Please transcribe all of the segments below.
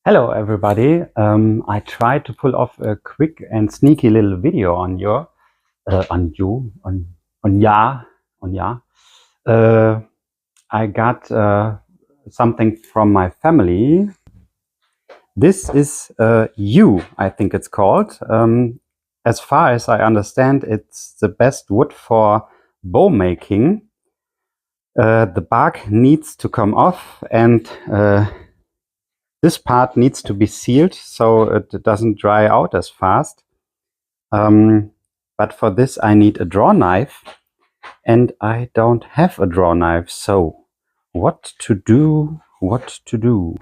Hello everybody. I tried to pull off a quick and sneaky little video on your on you on ya on ya. I got something from my family. This is yew, I think it's called. As far as I understand, it's the best wood for bow making. The bark needs to come off, and this part needs to be sealed so it doesn't dry out as fast. But for this I need a draw knife, and I don't have a draw knife, so what to do, what to do?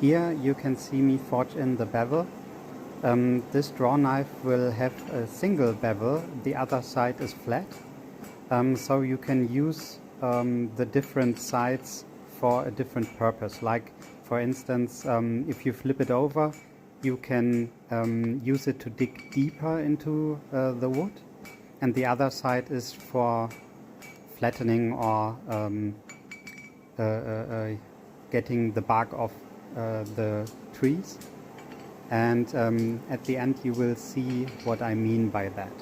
Here you can see me forge in the bevel. This draw knife will have a single bevel, the other side is flat. So you can use the different sides for a different purpose. Like for instance, if you flip it over, you can use it to dig deeper into the wood. And the other side is for flattening or getting the bark off the trees. And at the end you will see what I mean by that.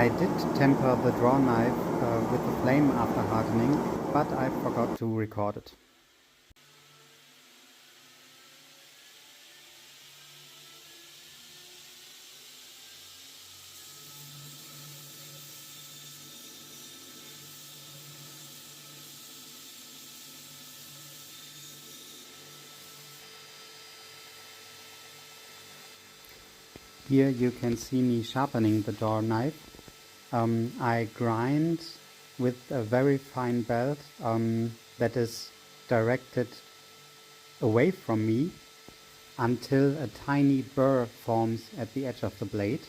I did temper the draw knife with the flame after hardening, but I forgot to record it. Here you can see me sharpening the draw knife. I grind with a very fine belt that is directed away from me until a tiny burr forms at the edge of the blade.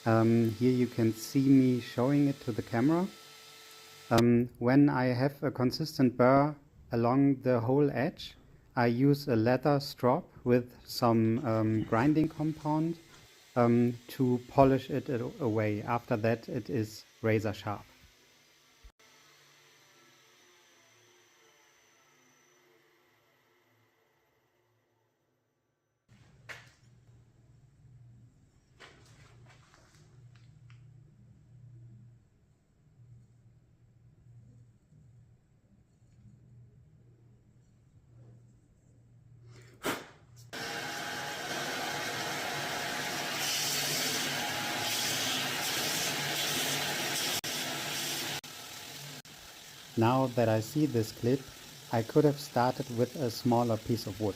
Here you can see me showing it to the camera. When I have a consistent burr along the whole edge, I use a leather strop with some grinding compound to polish it away. After that, it is razor sharp. Now that I see this clip, I could have started with a smaller piece of wood.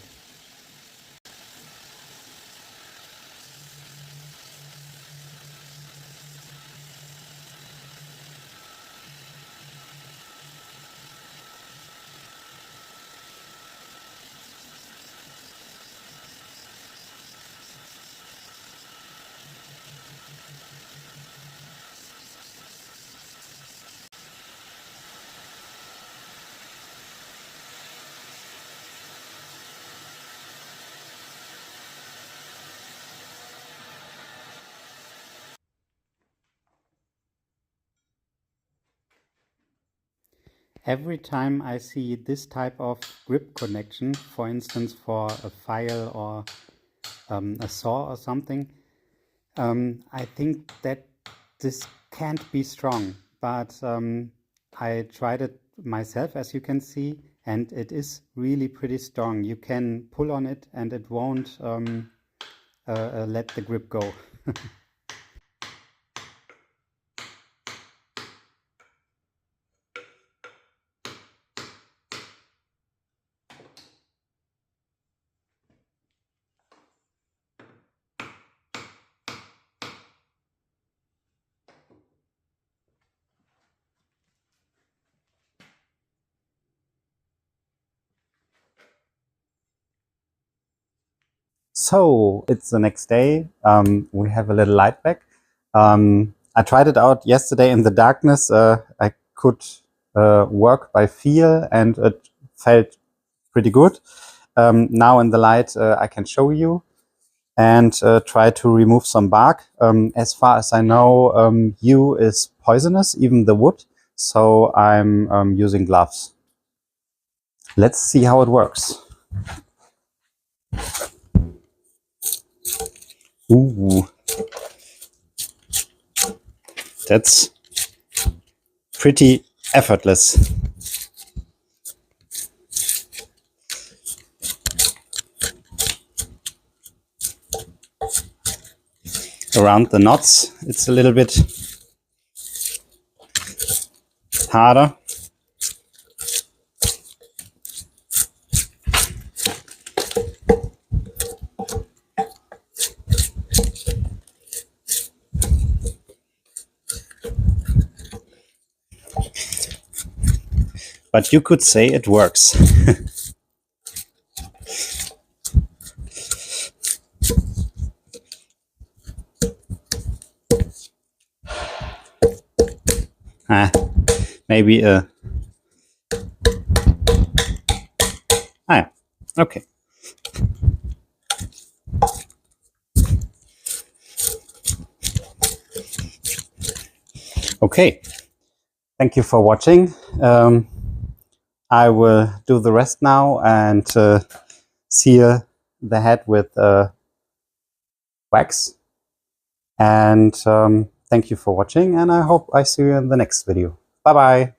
Every time I see this type of grip connection, for instance for a file or a saw or something, I think that this can't be strong, but I tried it myself, as you can see, and it is really pretty strong. You can pull on it and it won't let the grip go. So it's the next day. We have a little light back. I tried it out yesterday in the darkness. I could work by feel and it felt pretty good. Now in the light I can show you and try to remove some bark. As far as I know, yew is poisonous, even the wood. So I'm using gloves. Let's see how it works. Ooh, that's pretty effortless. Around the knots, it's a little bit harder. But you could say it works. Maybe yeah, okay. Okay, thank you for watching. I will do the rest now and seal the head with wax. And Thank you for watching, and I hope I see you in the next video. Bye bye!